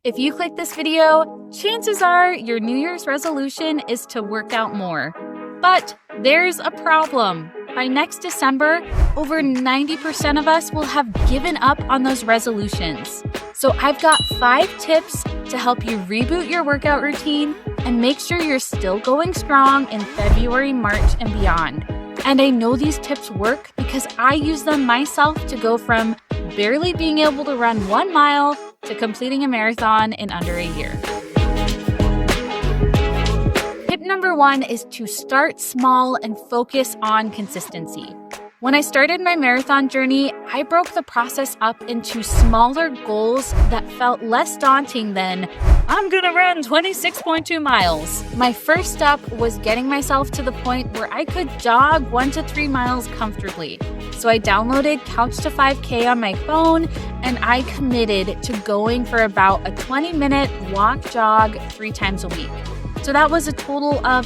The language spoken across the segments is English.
If you click this video, chances are your New Year's resolution is to work out more. But there's a problem. By next December, over 90% of us will have given up on those resolutions. So I've got 5 tips to help you reboot your workout routine and make sure you're still going strong in February, March, and beyond. And I know these tips work because I use them myself to go from barely being able to run 1 mile to completing a marathon in under a year. Tip number 1 is to start small and focus on consistency. When I started my marathon journey, I broke the process up into smaller goals that felt less daunting than, I'm gonna run 26.2 miles. My first step was getting myself to the point where I could jog 1 to 3 miles comfortably. So I downloaded Couch to 5K on my phone, and I committed to going for about a 20-minute walk jog 3 times a week. So that was a total of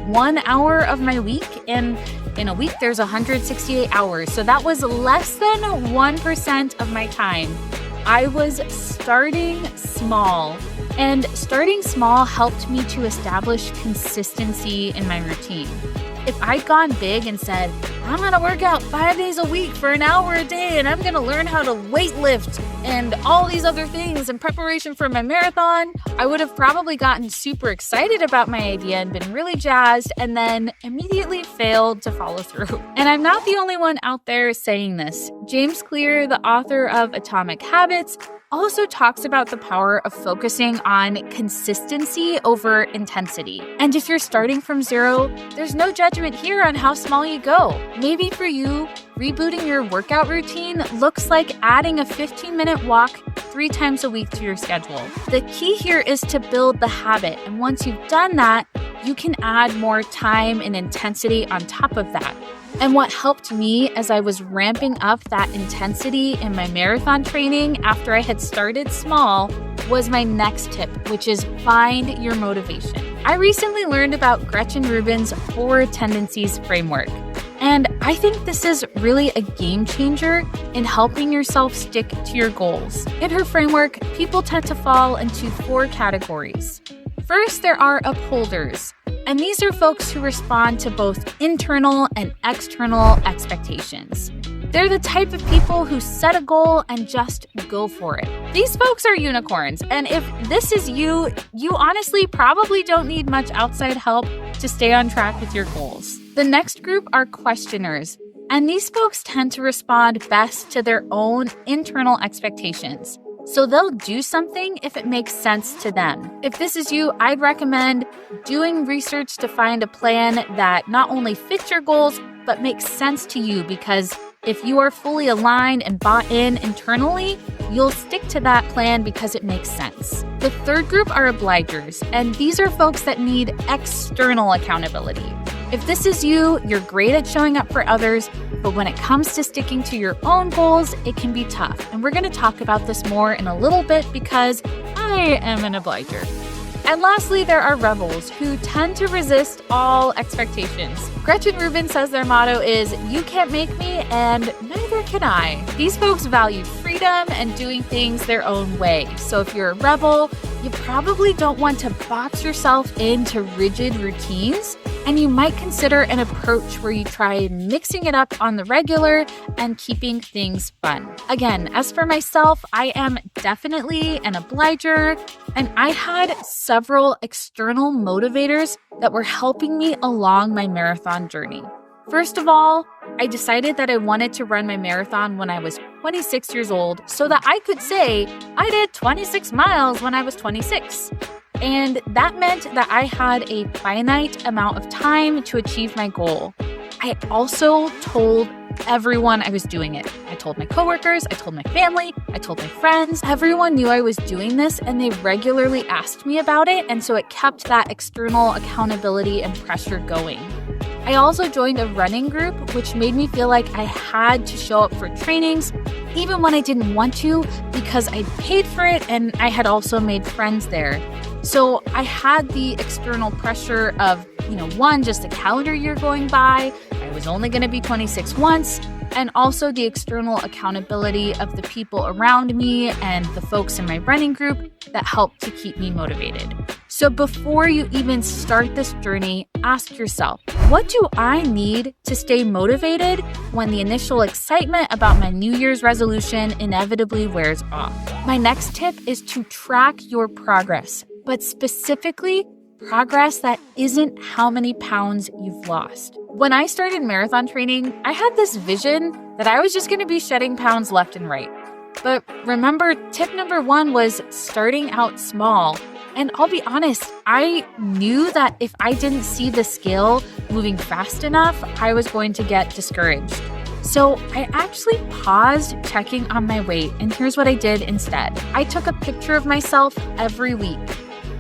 1 hour of my week, and in a week there's 168 hours. So that was less than 1% of my time. I was starting small, and starting small helped me to establish consistency in my routine. If I'd gone big and said, I'm gonna work out 5 days a week for an hour a day, and I'm gonna learn how to weight lift and all these other things in preparation for my marathon, I would have probably gotten super excited about my idea and been really jazzed, and then immediately failed to follow through. And I'm not the only one out there saying this. James Clear, the author of Atomic Habits, also talks about the power of focusing on consistency over intensity. And if you're starting from zero, there's no judgment here on how small you go. Maybe for you, rebooting your workout routine looks like adding a 15-minute walk 3 times a week to your schedule. The key here is to build the habit, and once you've done that, you can add more time and intensity on top of that. And what helped me as I was ramping up that intensity in my marathon training after I had started small was my next tip, which is find your motivation. I recently learned about Gretchen Rubin's 4 Tendencies framework, and I think this is really a game changer in helping yourself stick to your goals. In her framework, people tend to fall into 4 categories. First, there are upholders. And these are folks who respond to both internal and external expectations. They're the type of people who set a goal and just go for it. These folks are unicorns, and if this is you, you honestly probably don't need much outside help to stay on track with your goals. The next group are questioners, and these folks tend to respond best to their own internal expectations. So they'll do something if it makes sense to them. If this is you, I'd recommend doing research to find a plan that not only fits your goals, but makes sense to you, because if you are fully aligned and bought in internally, you'll stick to that plan because it makes sense. The third group are obligers, and these are folks that need external accountability. If this is you, you're great at showing up for others, but when it comes to sticking to your own goals, it can be tough. And we're going to talk about this more in a little bit because I am an obliger. And lastly, there are rebels who tend to resist all expectations. Gretchen Rubin says their motto is, you can't make me and neither can I. These folks value freedom and doing things their own way. So if you're a rebel, you probably don't want to box yourself into rigid routines, and you might consider an approach where you try mixing it up on the regular and keeping things fun. Again, as for myself, I am definitely an obliger, and I had several external motivators that were helping me along my marathon journey. First of all, I decided that I wanted to run my marathon when I was 26 years old so that I could say I did 26 miles when I was 26. And that meant that I had a finite amount of time to achieve my goal. I also told everyone I was doing it. I told my coworkers, I told my family, I told my friends. Everyone knew I was doing this, and they regularly asked me about it, and so it kept that external accountability and pressure going. I also joined a running group, which made me feel like I had to show up for trainings, even when I didn't want to, because I'd paid for it and I had also made friends there. So I had the external pressure of, one, just a calendar year going by. I was only going to be 26 once. and also the external accountability of the people around me and the folks in my running group that help to keep me motivated. So before you even start this journey, ask yourself, what do I need to stay motivated when the initial excitement about my New Year's resolution inevitably wears off? My next tip is to track your progress, but specifically progress that isn't how many pounds you've lost. When I started marathon training, I had this vision that I was just going to be shedding pounds left and right. But remember, tip number 1 was starting out small. And I'll be honest, I knew that if I didn't see the scale moving fast enough, I was going to get discouraged. So I actually paused checking on my weight, and here's what I did instead. I took a picture of myself every week.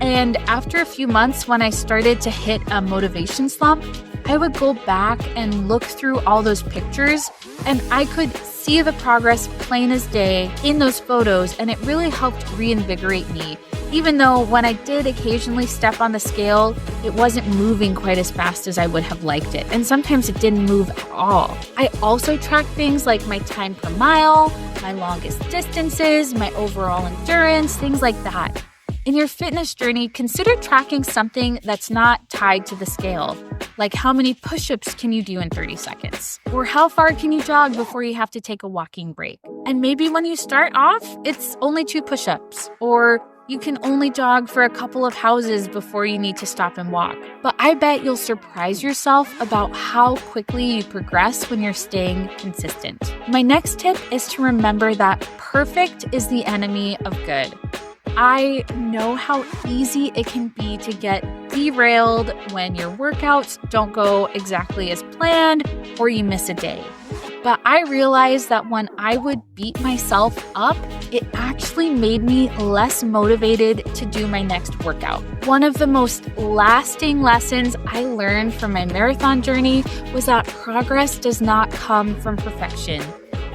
And after a few months, when I started to hit a motivation slump, I would go back and look through all those pictures, and I could see the progress plain as day in those photos, and it really helped reinvigorate me. Even though when I did occasionally step on the scale, it wasn't moving quite as fast as I would have liked it. And sometimes it didn't move at all. I also tracked things like my time per mile, my longest distances, my overall endurance, things like that. In your fitness journey, consider tracking something that's not tied to the scale, like how many push-ups can you do in 30 seconds, or how far can you jog before you have to take a walking break. And maybe when you start off, it's only 2 push-ups, or you can only jog for a couple of houses before you need to stop and walk. But I bet you'll surprise yourself about how quickly you progress when you're staying consistent. My next tip is to remember that perfect is the enemy of good. I know how easy it can be to get derailed when your workouts don't go exactly as planned or you miss a day. But I realized that when I would beat myself up, it actually made me less motivated to do my next workout. One of the most lasting lessons I learned from my marathon journey was that progress does not come from perfection.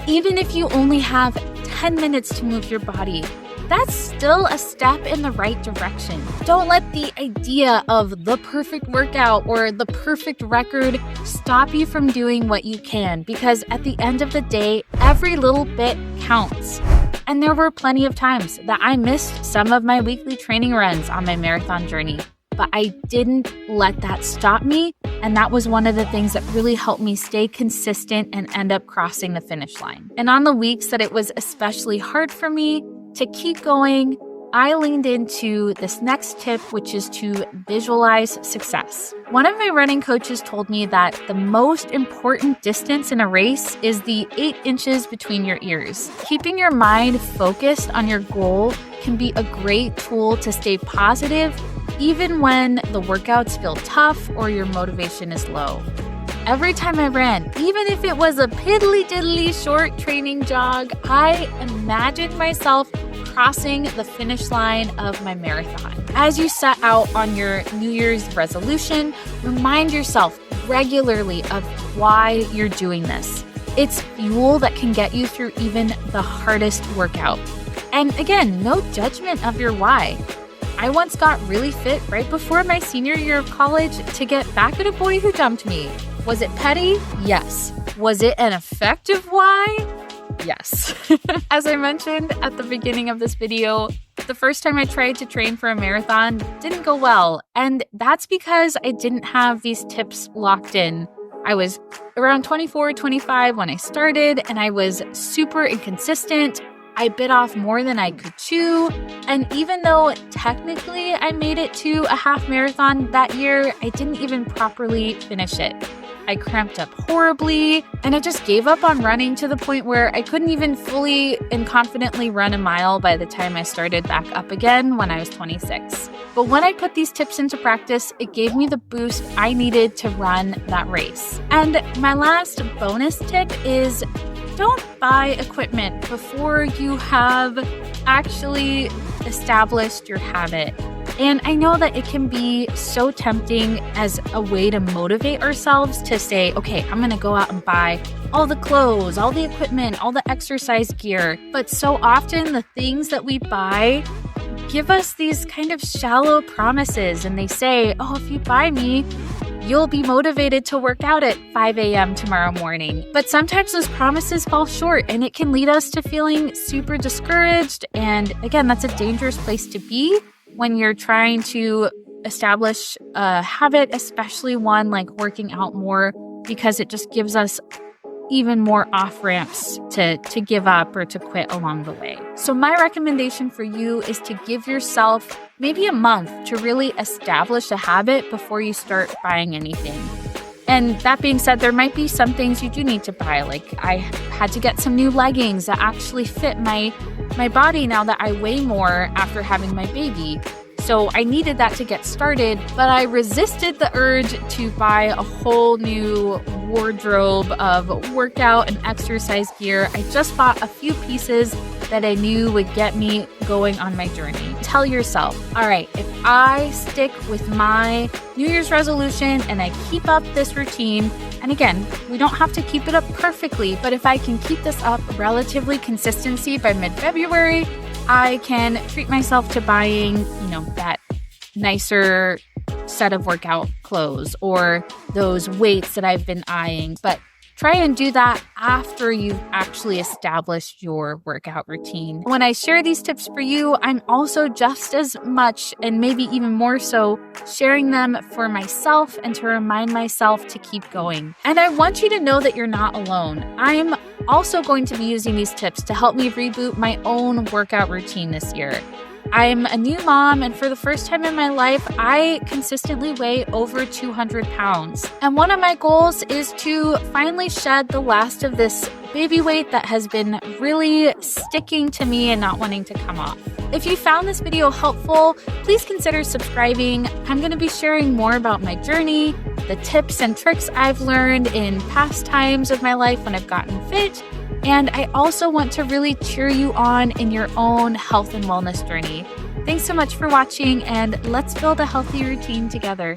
Even if you only have 10 minutes to move your body, that's still a step in the right direction. Don't let the idea of the perfect workout or the perfect record stop you from doing what you can, because at the end of the day, every little bit counts. And there were plenty of times that I missed some of my weekly training runs on my marathon journey, but I didn't let that stop me. And that was one of the things that really helped me stay consistent and end up crossing the finish line. And on the weeks that it was especially hard for me to keep going, I leaned into this next tip, which is to visualize success. One of my running coaches told me that the most important distance in a race is the 8 inches between your ears. Keeping your mind focused on your goal can be a great tool to stay positive, even when the workouts feel tough or your motivation is low. Every time I ran, even if it was a piddly-diddly short training jog, I imagined myself crossing the finish line of my marathon. As you set out on your New Year's resolution, remind yourself regularly of why you're doing this. It's fuel that can get you through even the hardest workout. And again, no judgment of your why. I once got really fit right before my senior year of college to get back at a boy who dumped me. Was it petty? Yes. Was it an effective why? Yes. As I mentioned at the beginning of this video, the first time I tried to train for a marathon didn't go well. And that's because I didn't have these tips locked in. I was around 24, 25 when I started, and I was super inconsistent. I bit off more than I could chew. And even though technically I made it to a half marathon that year, I didn't even properly finish it. I cramped up horribly, and I just gave up on running to the point where I couldn't even fully and confidently run a mile by the time I started back up again when I was 26. But when I put these tips into practice, it gave me the boost I needed to run that race. And my last bonus tip is don't buy equipment before you have actually established your habit. And I know that it can be so tempting as a way to motivate ourselves to say, okay, I'm going to go out and buy all the clothes, all the equipment, all the exercise gear. But so often the things that we buy give us these kind of shallow promises. And they say, oh, if you buy me, you'll be motivated to work out at 5 a.m. tomorrow morning. But sometimes those promises fall short, and it can lead us to feeling super discouraged. And again, that's a dangerous place to be when you're trying to establish a habit, especially one like working out more, because it just gives us even more off-ramps to give up or to quit along the way. So my recommendation for you is to give yourself maybe a month to really establish a habit before you start buying anything. And that being said, there might be some things you do need to buy. Like I had to get some new leggings that actually fit my body now that I weigh more after having my baby. So I needed that to get started, but I resisted the urge to buy a whole new wardrobe of workout and exercise gear. I just bought a few pieces that I knew would get me going on my journey. Tell yourself, all right, if I stick with my New Year's resolution and I keep up this routine, and again, we don't have to keep it up perfectly, but if I can keep this up relatively consistency by mid-February, I can treat myself to buying, that nicer set of workout clothes or those weights that I've been eyeing. But try and do that after you've actually established your workout routine. When I share these tips for you, I'm also just as much, and maybe even more so, sharing them for myself and to remind myself to keep going. And I want you to know that you're not alone. I'm also going to be using these tips to help me reboot my own workout routine this year. I'm a new mom, and for the first time in my life, I consistently weigh over 200 pounds. And one of my goals is to finally shed the last of this baby weight that has been really sticking to me and not wanting to come off. If you found this video helpful, please consider subscribing. I'm going to be sharing more about my journey, the tips and tricks I've learned in past times of my life when I've gotten fit. And I also want to really cheer you on in your own health and wellness journey. Thanks so much for watching, and let's build a healthy routine together.